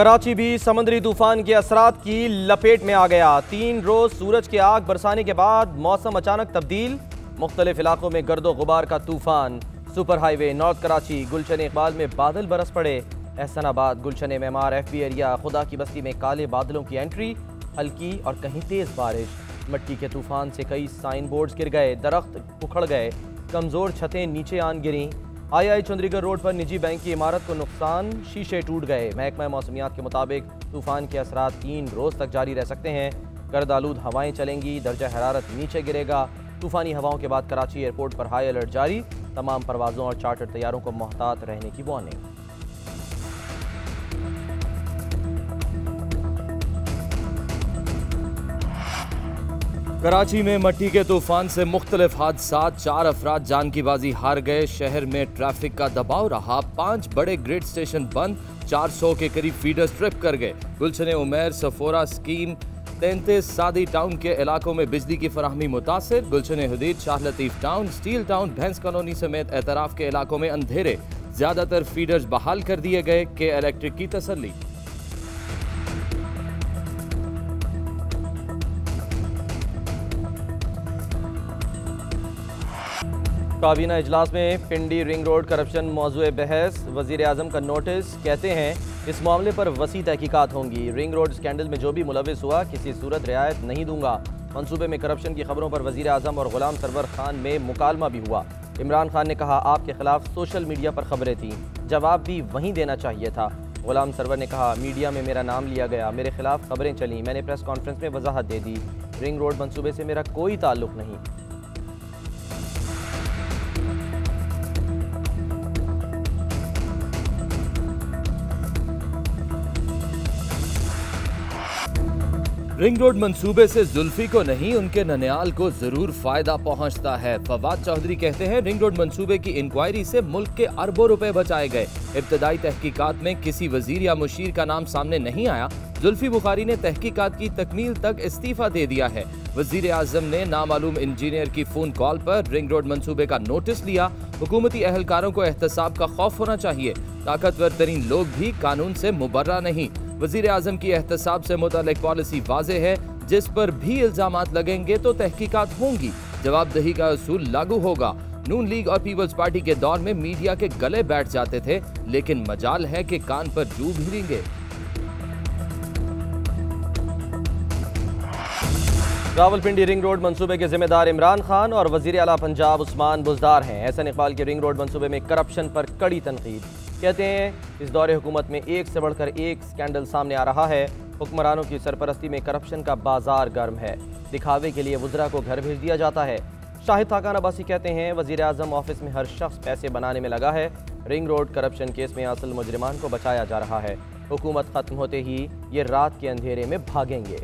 कराची भी समुद्री तूफान के असरात की लपेट में आ गया। 3 रोज सूरज की आग बरसाने के बाद मौसम अचानक तब्दील। मुख्तलिफ इलाकों में गर्दो गुबार का तूफान। सुपर हाईवे नॉर्थ कराची गुलशन इकबाल में बादल बरस पड़े। एहसनाबाद गुलशन मेमार FB एरिया खुदा की बस्ती में काले बादलों की एंट्री। हल्की और कहीं तेज बारिश। मिट्टी के तूफान से कई साइन बोर्ड्स गिर गए, दरख्त उखड़ गए, कमजोर छतें नीचे आन गिरी। आई चंद्रीगढ़ रोड पर निजी बैंक की इमारत को नुकसान, शीशे टूट गए। महकमा मौसमियात के मुताबिक तूफान के असरात 3 रोज तक जारी रह सकते हैं। गर्द आलूद हवाएं चलेंगी, दर्जा हरारत नीचे गिरेगा। तूफानी हवाओं के बाद कराची एयरपोर्ट पर हाई अलर्ट जारी। तमाम परवाजों और चार्टर्ड तैयारों को मोहतात रहने की वार्निंग। कराची में मट्टी के तूफान से मुख्तलिफ हादसात, 4 अफराद जान की बाजी हार गए। शहर में ट्रैफिक का दबाव रहा। 5 बड़े ग्रिड स्टेशन बंद, 400 के करीब फीडर्स ट्रिप कर गए। गुलशन उमेर, सफोरा स्कीम, 33 सादी टाउन के इलाकों में बिजली की फराहमी मुतासिर। Gulshan Hadeed, Shah Latif town, steel town, भैंस कॉलोनी समेत एतराफ के इलाकों में अंधेरे। ज्यादातर फीडर्स बहाल कर दिए गए। के इलेक्ट्रिक की तसल्ली। काबीना इजलास में पिंडी रिंग रोड करप्शन मौजूए बहस। वजीर आजम का नोटिस, कहते हैं इस मामले पर वसी तहकीकात होंगी। रिंग रोड स्कैंडल में जो भी मुलविस हुआ किसी सूरत रियायत नहीं दूंगा। मंसूबे में करप्शन की खबरों पर वजीर आजम और गुलाम सरवर खान में मुकालमा भी हुआ। इमरान खान ने कहा आपके खिलाफ सोशल मीडिया पर खबरें थीं, जवाब भी वहीं देना चाहिए था। गुलाम सरवर ने कहा मीडिया में मेरा नाम लिया गया, मेरे खिलाफ खबरें चली, मैंने प्रेस कॉन्फ्रेंस में वजाहत दे दी। रिंग रोड मंसूबे से मेरा कोई ताल्लुक नहीं। रिंग रोड मंसूबे से जुल्फी को नहीं, उनके ननियाल को जरूर फायदा पहुंचता है। फवाद चौधरी कहते हैं रिंग रोड मंसूबे की इंक्वायरी से मुल्क के अरबों रुपए बचाए गए। इब्तदाई तहकीकात में किसी वजीर या मुशीर का नाम सामने नहीं आया। जुल्फी बुखारी ने तहकीकात की तकमील तक इस्तीफा दे दिया है। वजीर आजम ने नामालूम इंजीनियर की फोन कॉल पर रिंग रोड मंसूबे का नोटिस लिया। हुकूमती अहलकारों को एहतसाब का खौफ होना चाहिए। ताकतवर तरीन लोग भी कानून से मुबर्रा नहीं। वजीर आजम की एहतसाब से मुतालिक पॉलिसी वाज़े है, जिस पर भी इल्जामात लगेंगे तो तहकीकात होंगी, जवाबदेही का असूल लागू होगा। नून लीग और पीपल्स पार्टी के दौर में मीडिया के गले बैठ जाते थे, लेकिन मजाल है कि कान पर जू भिड़ेंगे। रावलपिंडी रिंग रोड मंसूबे के जिम्मेदार इमरान खान और वजीर आला पंजाब उस्मान बुज़दार हैं। एहसन इकबाल के रिंग रोड मंसूबे में करप्शन पर कड़ी तनकीद। कहते हैं इस दौरे हुकूमत में एक से बढ़कर एक स्कैंडल सामने आ रहा है। हुक्मरानों की सरपरस्ती में करप्शन का बाजार गर्म है। दिखावे के लिए वज़रा को घर भेज दिया जाता है। शाहिद खाकान अब्बासी कहते हैं वज़ीर आज़म ऑफिस में हर शख्स पैसे बनाने में लगा है। रिंग रोड करप्शन केस में असल मुजरिमान को बचाया जा रहा है। हुकूमत खत्म होते ही ये रात के अंधेरे में भागेंगे।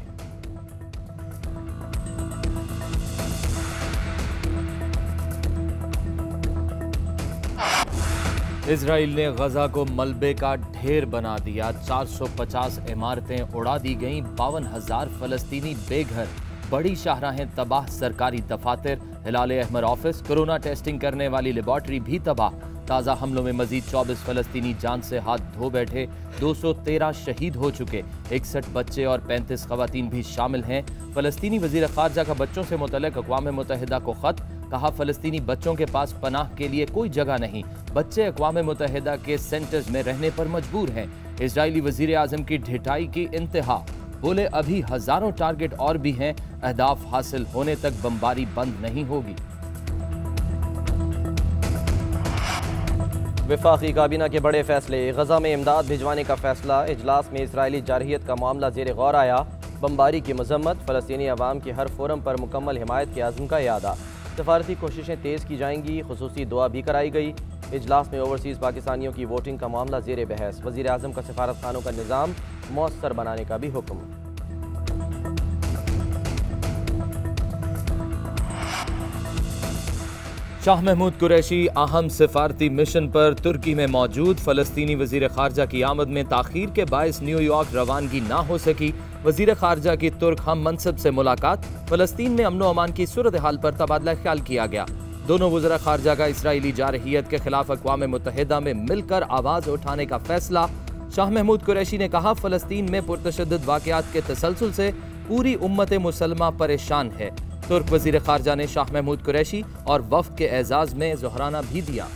इजराइल ने गजा को मलबे का ढेर बना दिया। 450 इमारतें उड़ा दी गईं। 52,000 फलस्तीनी बेघर। बड़ी शाहराहें तबाह, सरकारी दफातर, हिलाल अहमर ऑफिस, कोरोना टेस्टिंग करने वाली लेबॉर्ट्री भी तबाह। ताज़ा हमलों में मजीद 24 फलस्तीनी जान से हाथ धो बैठे। 213 शहीद हो चुके। 61 बच्चे और 35 खवातीन भी शामिल हैं। फलस्तीनी वजीर खारजा का बच्चों से मुतल्लिक अक़वाम मुत्तहिदा को खत। कहा फलस्तीनी बच्चों के पास पनाह के लिए कोई जगह नहीं। बच्चे अक़वाम मुत्तहिदा के सेंटर्स में रहने पर मजबूर हैं। इजरायली वजीर आज़म की ढिठाई की इंतहा। बोले अभी हजारों टारगेट और भी हैं। अहदाफ हासिल होने तक बमबारी बंद नहीं होगी। वफाकी काबीना के बड़े फैसले। गजा में इमदाद भिजवाने का फैसला। इजलास में इसराइली जारहियत का मामला ज़ेर गौर आया। बमबारी की मजम्मत। फलस्तीनी अवाम की हर फोरम पर मुकम्मल हिमायत के आज़म का यादा। सफारती कोशिशें तेज़ की जाएंगी। खुसूसी दुआ भी कराई गई। इजलास में ओवरसीज़ पाकिस्तानियों की वोटिंग का मामला ज़ेर बहस। वज़ीर आज़म का सफारत खानों का निज़ाम मौसर बनाने का भी हुक्म। शाह महमूद कुरैशी अहम सिफारती मिशन पर तुर्की में मौजूद। फलस्तीनी वजीर खारजा की आमद में ताखीर के बायस न्यूयॉर्क रवानगी ना हो सकी। वजीर खारजा की तुर्क हम मनसब से मुलाकात। फलस्तीन में अमन अमान की सूरत हाल पर तबादला ख्याल किया गया। दोनों वज़रा खारजा का इसराइली जारहियत के खिलाफ अक़वाम मुत्तहिदा में मिलकर आवाज़ उठाने का फैसला। शाह महमूद कुरैशी ने कहा, फलस्तीन में पुरतशद्दुद वाक़यात के तसलसल से पूरी उम्मत मुसलमा परेशान है। तुर्क वज़ीर ख़ारजा ने शाह महमूद कुरैशी और वफ़द के एजाज़ में ज़ोहराना भी दिया।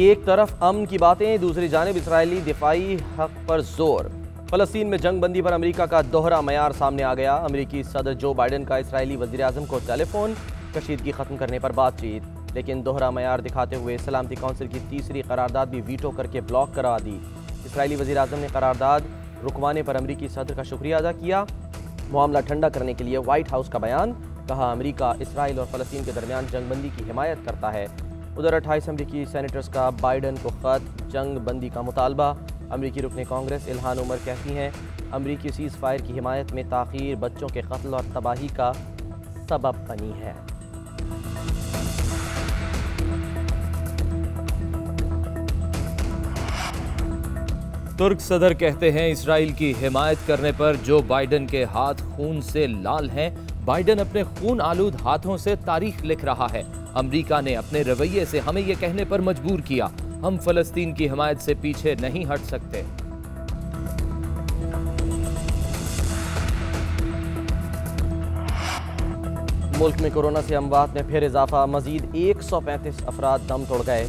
एक तरफ अमन की बातें, दूसरी जानिब इसराइली दिफाई हक पर जोर। फलस्तीन में जंग बंदी पर अमेरिका का दोहरा मयार सामने आ गया। अमेरिकी सदर जो बाइडन का इसराइली वज़ीर आज़म को टेलीफोन, कशीदगी ख़त्म करने पर बातचीत, लेकिन दोहरा मयार दिखाते हुए सलामती कौंसिल की तीसरी करारदाद भी वीटो करके ब्लॉक करा दी। इसराइली वज़ीर आज़म ने करारदाद रुकवाने पर अमेरिकी सदर का शुक्रिया अदा किया। मामला ठंडा करने के लिए व्हाइट हाउस का बयान, कहा अमेरिका इसराइल और फ़लस्तीन के दरमियान जंग बंदी की हिमायत करता है। उधर 28 अमरीकी सेनेटर्स का बाइडन को ख़त, जंग बंदी का मुतालबा। अमरीकी रुकने कांग्रेस इल्हान उमर कहती हैं, अमरीकी सीज़ फायर की हिमायत में ताख़ीर बच्चों के कत्ल और तबाही का सबब बनी है। तुर्क सदर कहते हैं, इसराइल की हिमायत करने पर जो बाइडन के हाथ खून से लाल हैं। बाइडन अपने खून आलूद हाथों से तारीख लिख रहा है। अमेरिका ने अपने रवैये से हमें यह कहने पर मजबूर किया, हम फलस्तीन की हिमायत से पीछे नहीं हट सकते। मुल्क में कोरोना से अमवात में फिर इजाफा, मजीद 135 अफराद दम तोड़ गए।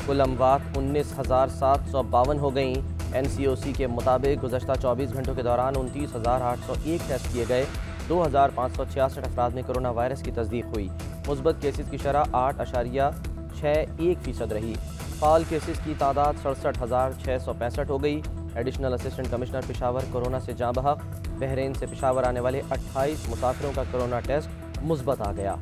कुल अमवात 19,752 हो गई। NCOC के मुताबिक गुज़श्ता 24 घंटों के दौरान 29,801 टेस्ट किए गए। 2,566 अफराद में कोरोना वायरस की तस्दीक हुई। मुस्बत केसेस की शरह 8.61% रही। फाल केसेस की तादाद 67,665 हो गई। Additional assistant commissioner Peshawar corona से जाँ बहक। बहरीन से पेशावर आने वाले 28 मुसाफिरों का कोरोना टेस्ट मुस्बत आ गया।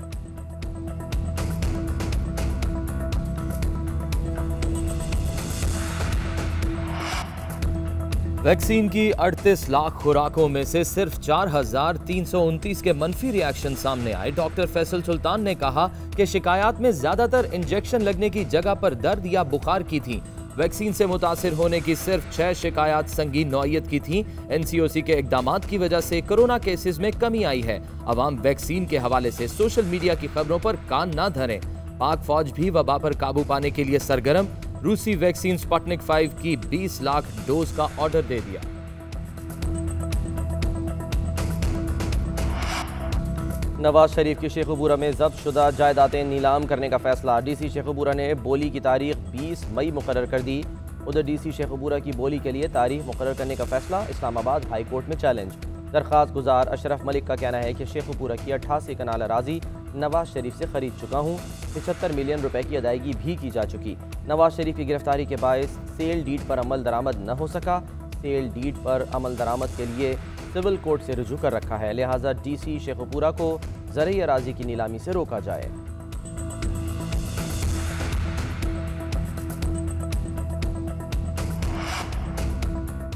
वैक्सीन की 38 लाख खुराकों में से सिर्फ 4,329 के मनफी रिएक्शन सामने आए। डॉक्टर फैसल सुल्तान ने कहा कि शिकायत में ज्यादातर इंजेक्शन लगने की जगह पर दर्द या बुखार की थी। वैक्सीन से मुतासिर होने की सिर्फ 6 शिकायत संगीन नौइयत की थी। NCOC के इकदामात की वजह से कोरोना केसेस में कमी आई है। अवाम वैक्सीन के हवाले से सोशल मीडिया की खबरों पर कान न धरें। पाक फौज भी वबा पर काबू पाने के लिए सरगर्म। रूसी वैक्सीन स्पुतनिक 5 की 20 लाख डोज का ऑर्डर दे दिया। नवाज शरीफ की शेखुपुरा में जब्त शुदा जायदादें नीलाम करने का फैसला। DC शेखुपुरा ने बोली की तारीख 20 मई मुकर्रर कर दी। उधर DC शेखुपुरा की बोली के लिए तारीख मुकर्रर करने का फैसला इस्लामाबाद हाई कोर्ट में चैलेंज। दरख्वास्त गुजार अशरफ मलिक का कहना है कि शेखुपुरा की 88 कनाल अराजी नवाज शरीफ से खरीद चुका हूँ। 75 मिलियन रुपए की अदायगी भी की जा चुकी। नवाज शरीफ की गिरफ्तारी के बायस सेल डीड पर अमल दरामद न हो सका। सेल डीड पर अमल दरामद के लिए सिविल कोर्ट से रुजू कर रखा है, लिहाजा DC शेखुपुरा को ज़रई अराजी की नीलामी से रोका जाए।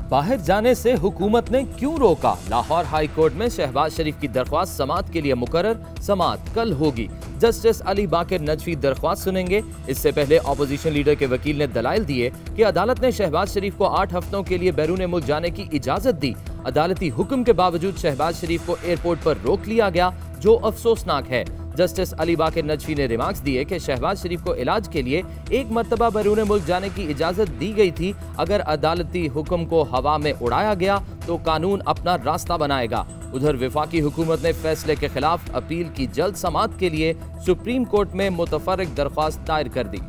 बाहर जाने से हुकूमत ने क्यों रोका? लाहौर हाई कोर्ट में शहबाज शरीफ की दरख्वास्त समाअत के लिए मुकर्रर। समाअत कल होगी। जस्टिस अली बाकर नजफी दरख्वास्त सुनेंगे। इससे पहले अपोजिशन लीडर के वकील ने दलाइल दिए कि अदालत ने शहबाज शरीफ को 8 हफ्तों के लिए बैरून मुल्क जाने की इजाजत दी। अदालती हुक्म के बावजूद शहबाज शरीफ को एयरपोर्ट पर रोक लिया गया, जो अफसोसनाक है। जस्टिस अली बाकर नजफी ने रिमार्क्स दिए कि शहबाज शरीफ को इलाज के लिए एक मरतबा बैरून मुल्क जाने की इजाजत दी गई थी। अगर अदालती हुक्म को हवा में उड़ाया गया तो कानून अपना रास्ता बनाएगा। उधर वफाकी हुकूमत ने फैसले के खिलाफ अपील की जल्द समाअत के लिए सुप्रीम कोर्ट में मुतफर्रिक दरख्वास्त दायर कर दी।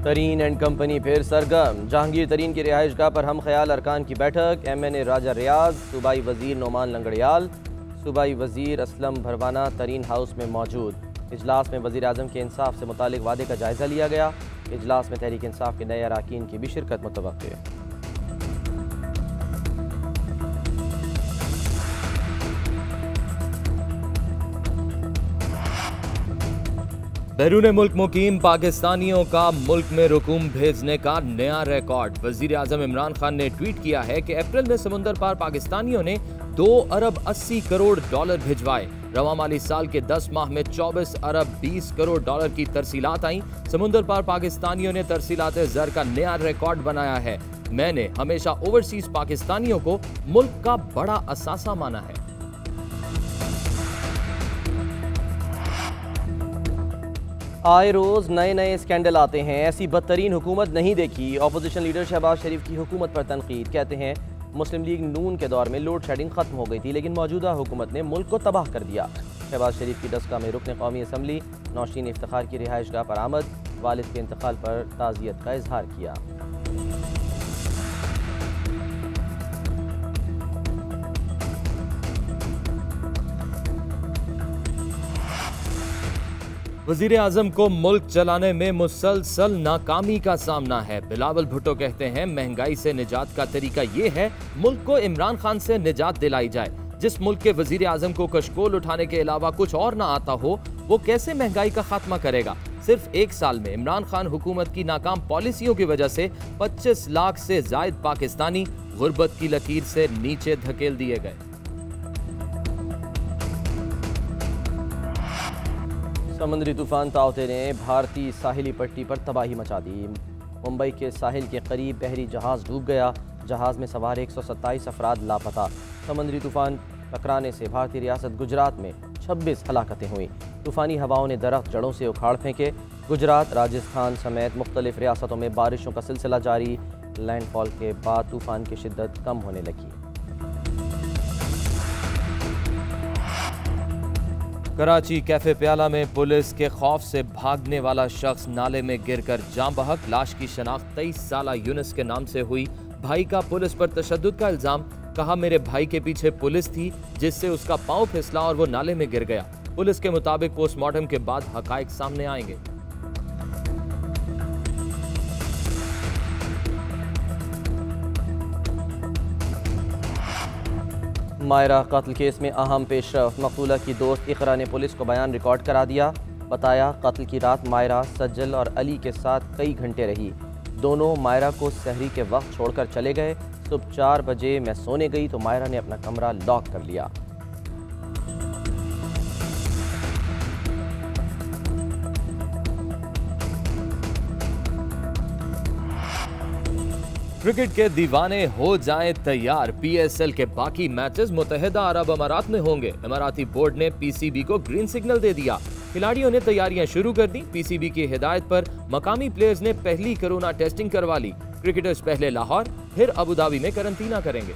तरीन एंड कंपनी फिर सरगर्म। जहांगीर तरीन की रिहाइशगाह पर हम ख्याल अरकान की बैठक। MNA राजा रियाज, सूबाई वजीर नोमान लंगड़ियाल, सूबाई वजीर असलम भरवाना तरीन हाउस में मौजूद। इजलास में वजीर आजम के इंसाफ से मुतालिक वादे का जायजा लिया गया। इजलास में तहरीक इंसाफ के नए अरकान की भी शिरकत मुतवक्किल है। बैरून मुल्क मुकीम पाकिस्तानियों का मुल्क में रुकूम भेजने का नया रिकॉर्ड। वजीर आजम इमरान खान ने ट्वीट किया है कि अप्रैल में समुंदर पार पाकिस्तानियों ने 2 अरब 80 करोड़ डॉलर भिजवाए। रवा माली साल के 10 माह में 24 अरब 20 करोड़ डॉलर की तरसीलात आई। समुंदर पार पाकिस्तानियों ने तरसीलात ज़र का नया रिकॉर्ड बनाया है। मैंने हमेशा ओवरसीज पाकिस्तानियों को मुल्क का बड़ा असासा माना है। आए रोज नए नए स्कैंडल आते हैं, ऐसी बदतरीन हुकूमत नहीं देखी। अपोजिशन लीडर शहबाज शरीफ की हुकूमत पर तनकीद, कहते हैं मुस्लिम लीग नून के दौर में लोड शेडिंग खत्म हो गई थी, लेकिन मौजूदा हुकूमत ने मुल्क को तबाह कर दिया। शहबाज शरीफ की डस्का में रुकन कौमी असम्बली नौशीन इफ्तिखार की रिहाइशगाह पर आमद, वालिद के इंतकाल पर ताज़ियत का इजहार किया। वजीर आजम को मुल्क चलाने में मुसलसल नाकामी का सामना है। बिलावल भुट्टो कहते हैं महंगाई से निजात का तरीका ये है मुल्क को इमरान खान से निजात दिलाई जाए। जिस मुल्क के वजीर आजम को कशकोल उठाने के अलावा कुछ और ना आता हो वो कैसे महंगाई का खात्मा करेगा। सिर्फ एक साल में इमरान खान हुकूमत की नाकाम पॉलिसियों की वजह से 25 लाख से जायद पाकिस्तानी गुर्बत की लकीर से नीचे धकेल दिए गए। समुद्री तूफान ताउते ने भारतीय साहिली पट्टी पर तबाही मचा दी। मुंबई के साहिल के करीब बहरी जहाज डूब गया, जहाज में सवार 127 अफराद लापता। समुद्री तूफान टकराने से भारतीय रियासत गुजरात में 26 हलाकतें हुई। तूफानी हवाओं ने दरख्त जड़ों से उखाड़ फेंके। गुजरात, राजस्थान समेत मुख्तलिफ रियासतों में बारिशों का सिलसिला जारी। लैंडफॉल के बाद तूफान की शिद्दत कम होने लगी। कराची कैफे प्याला में पुलिस के खौफ से भागने वाला शख्स नाले में गिरकर जान बहक। लाश की शनाख्त 23 साला यूनुस के नाम से हुई। भाई का पुलिस पर तशद्दुद का इल्जाम, कहा मेरे भाई के पीछे पुलिस थी जिससे उसका पांव फिसला और वो नाले में गिर गया। पुलिस के मुताबिक पोस्टमार्टम के बाद हकायक सामने आएंगे। मायरा कत्ल केस में अहम पेशरफ, मकतूला की दोस्त इकरा ने पुलिस को बयान रिकॉर्ड करा दिया। बताया कत्ल की रात मायरा सज्जल और अली के साथ कई घंटे रही। दोनों मायरा को सहरी के वक्त छोड़कर चले गए। सुबह 4 बजे मैं सोने गई तो मायरा ने अपना कमरा लॉक कर लिया। क्रिकेट के दीवाने हो जाएं तैयार। पीएसएल के बाकी मैचेस मुत्तहिदा अरब अमारात में होंगे। इमाराती बोर्ड ने पीसीबी को ग्रीन सिग्नल दे दिया। खिलाड़ियों ने तैयारियां शुरू कर दी। पीसीबी की हिदायत पर मकामी प्लेयर्स ने पहली कोरोना टेस्टिंग करवा ली। क्रिकेटर्स पहले लाहौर फिर अबू धाबी में करंटीना करेंगे।